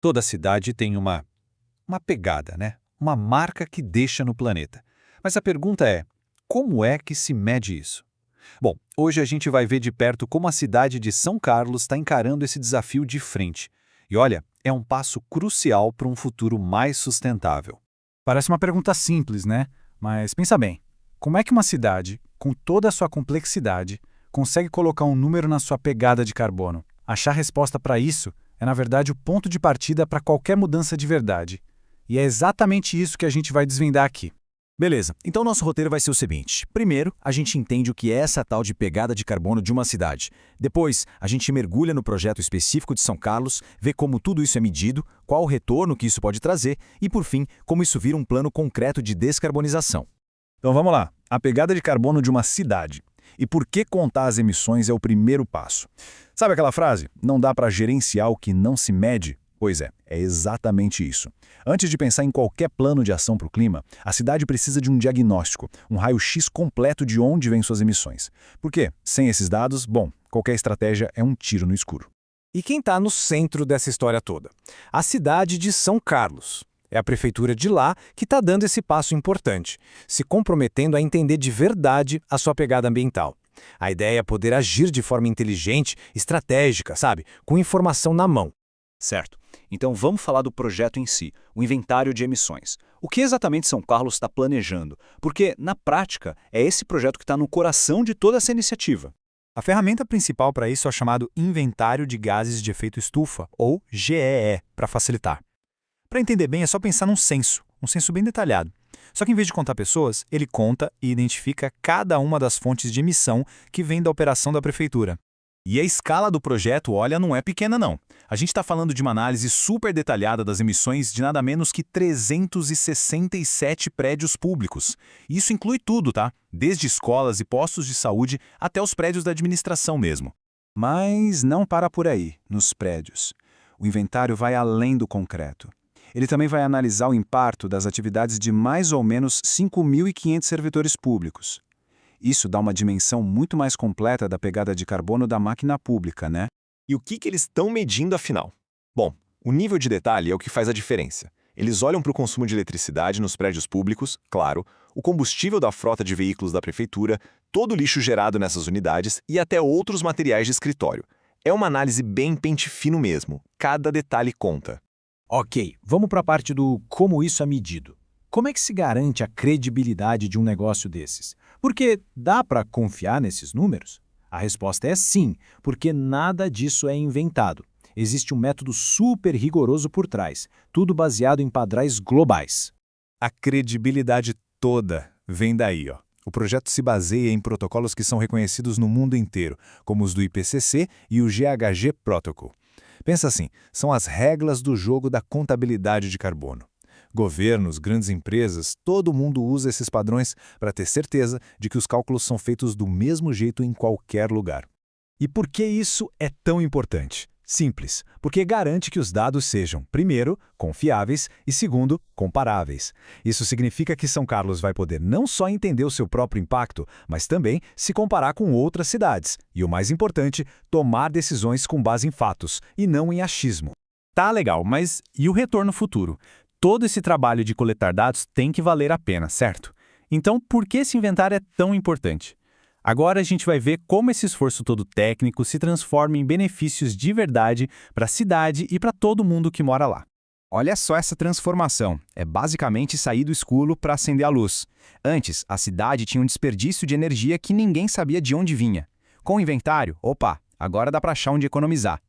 Toda cidade tem uma pegada, né? Uma marca que deixa no planeta. Mas a pergunta é, como é que se mede isso? Bom, hoje a gente vai ver de perto como a cidade de São Carlos está encarando esse desafio de frente. E olha, é um passo crucial para um futuro mais sustentável. Parece uma pergunta simples, né? Mas pensa bem, como é que uma cidade, com toda a sua complexidade, consegue colocar um número na sua pegada de carbono? Achar resposta para isso é, na verdade, o ponto de partida para qualquer mudança de verdade. E é exatamente isso que a gente vai desvendar aqui. Beleza, então nosso roteiro vai ser o seguinte. Primeiro, a gente entende o que é essa tal de pegada de carbono de uma cidade. Depois, a gente mergulha no projeto específico de São Carlos, vê como tudo isso é medido, qual o retorno que isso pode trazer e, por fim, como isso vira um plano concreto de descarbonização. Então vamos lá, a pegada de carbono de uma cidade. E por que contar as emissões é o primeiro passo? Sabe aquela frase, não dá para gerenciar o que não se mede? Pois é exatamente isso. Antes de pensar em qualquer plano de ação para o clima, a cidade precisa de um diagnóstico, um raio-x completo de onde vêm suas emissões. Porque, sem esses dados, bom, qualquer estratégia é um tiro no escuro. E quem está no centro dessa história toda? A cidade de São Carlos. É a prefeitura de lá que está dando esse passo importante, se comprometendo a entender de verdade a sua pegada ambiental. A ideia é poder agir de forma inteligente, estratégica, sabe? Com informação na mão. Certo. Então vamos falar do projeto em si, o inventário de emissões. O que exatamente São Carlos está planejando? Porque, na prática, é esse projeto que está no coração de toda essa iniciativa. A ferramenta principal para isso é o chamado Inventário de Gases de Efeito Estufa, ou GEE, para facilitar. Para entender bem, é só pensar num censo bem detalhado. Só que em vez de contar pessoas, ele conta e identifica cada uma das fontes de emissão que vem da operação da prefeitura. E a escala do projeto, olha, não é pequena não. A gente está falando de uma análise super detalhada das emissões de nada menos que 367 prédios públicos. Isso inclui tudo, tá? Desde escolas e postos de saúde até os prédios da administração mesmo. Mas não para por aí, nos prédios. O inventário vai além do concreto. Ele também vai analisar o impacto das atividades de mais ou menos 5.500 servidores públicos. Isso dá uma dimensão muito mais completa da pegada de carbono da máquina pública, né? E o que eles estão medindo afinal? Bom, o nível de detalhe é o que faz a diferença. Eles olham para o consumo de eletricidade nos prédios públicos, claro, o combustível da frota de veículos da prefeitura, todo o lixo gerado nessas unidades e até outros materiais de escritório. É uma análise bem pente fino mesmo, cada detalhe conta. Ok, vamos para a parte do como isso é medido. Como é que se garante a credibilidade de um negócio desses? Porque dá para confiar nesses números? A resposta é sim, porque nada disso é inventado. Existe um método super rigoroso por trás, tudo baseado em padrões globais. A credibilidade toda vem daí, ó. O projeto se baseia em protocolos que são reconhecidos no mundo inteiro, como os do IPCC e o GHG Protocol. Pensa assim, são as regras do jogo da contabilidade de carbono. Governos, grandes empresas, todo mundo usa esses padrões para ter certeza de que os cálculos são feitos do mesmo jeito em qualquer lugar. E por que isso é tão importante? Simples, porque garante que os dados sejam, primeiro, confiáveis e, segundo, comparáveis. Isso significa que São Carlos vai poder não só entender o seu próprio impacto, mas também se comparar com outras cidades. E o mais importante, tomar decisões com base em fatos e não em achismo. Tá legal, mas e o retorno futuro? Todo esse trabalho de coletar dados tem que valer a pena, certo? Então, por que esse inventário é tão importante? Agora a gente vai ver como esse esforço todo técnico se transforma em benefícios de verdade para a cidade e para todo mundo que mora lá. Olha só essa transformação. É basicamente sair do escuro para acender a luz. Antes, a cidade tinha um desperdício de energia que ninguém sabia de onde vinha. Com o inventário, agora dá para achar onde economizar.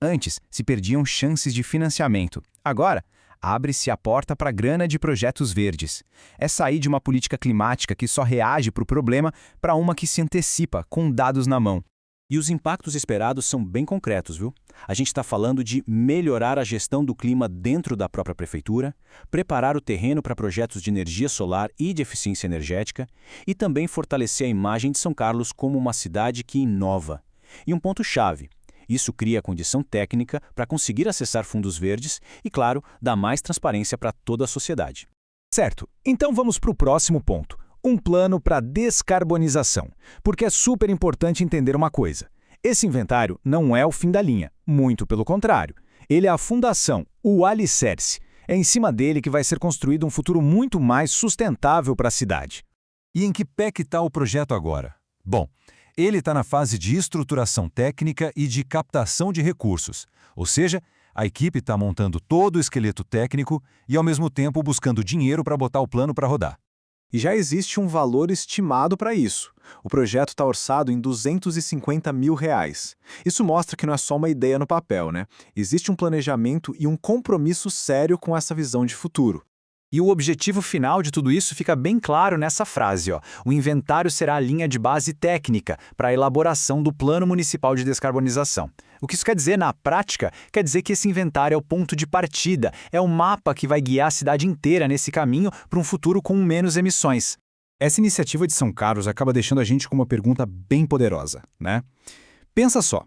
Antes, se perdiam chances de financiamento. Agora, abre-se a porta para a grana de projetos verdes. É sair de uma política climática que só reage para o problema para uma que se antecipa, com dados na mão. E os impactos esperados são bem concretos, viu? A gente está falando de melhorar a gestão do clima dentro da própria prefeitura, preparar o terreno para projetos de energia solar e de eficiência energética e também fortalecer a imagem de São Carlos como uma cidade que inova. E um ponto-chave: isso cria a condição técnica para conseguir acessar fundos verdes e, claro, dá mais transparência para toda a sociedade. Certo, então vamos para o próximo ponto. Um plano para descarbonização. Porque é super importante entender uma coisa. Esse inventário não é o fim da linha, muito pelo contrário. Ele é a fundação, o alicerce. É em cima dele que vai ser construído um futuro muito mais sustentável para a cidade. E em que pé que está o projeto agora? Bom, ele está na fase de estruturação técnica e de captação de recursos, ou seja, a equipe está montando todo o esqueleto técnico e, ao mesmo tempo, buscando dinheiro para botar o plano para rodar. E já existe um valor estimado para isso. O projeto está orçado em R$ 250 mil. Isso mostra que não é só uma ideia no papel, né? Existe um planejamento e um compromisso sério com essa visão de futuro. E o objetivo final de tudo isso fica bem claro nessa frase, ó. O inventário será a linha de base técnica para a elaboração do Plano Municipal de Descarbonização. O que isso quer dizer na prática? Quer dizer que esse inventário é o ponto de partida, é o mapa que vai guiar a cidade inteira nesse caminho para um futuro com menos emissões. Essa iniciativa de São Carlos acaba deixando a gente com uma pergunta bem poderosa, né? Pensa só,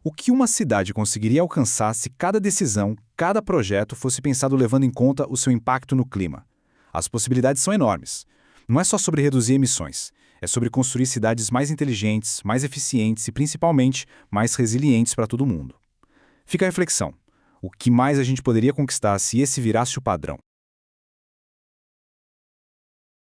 o que uma cidade conseguiria alcançar se cada decisão, cada projeto fosse pensado levando em conta o seu impacto no clima? As possibilidades são enormes. Não é só sobre reduzir emissões, é sobre construir cidades mais inteligentes, mais eficientes e, principalmente, mais resilientes para todo mundo. Fica a reflexão. O que mais a gente poderia conquistar se esse virasse o padrão?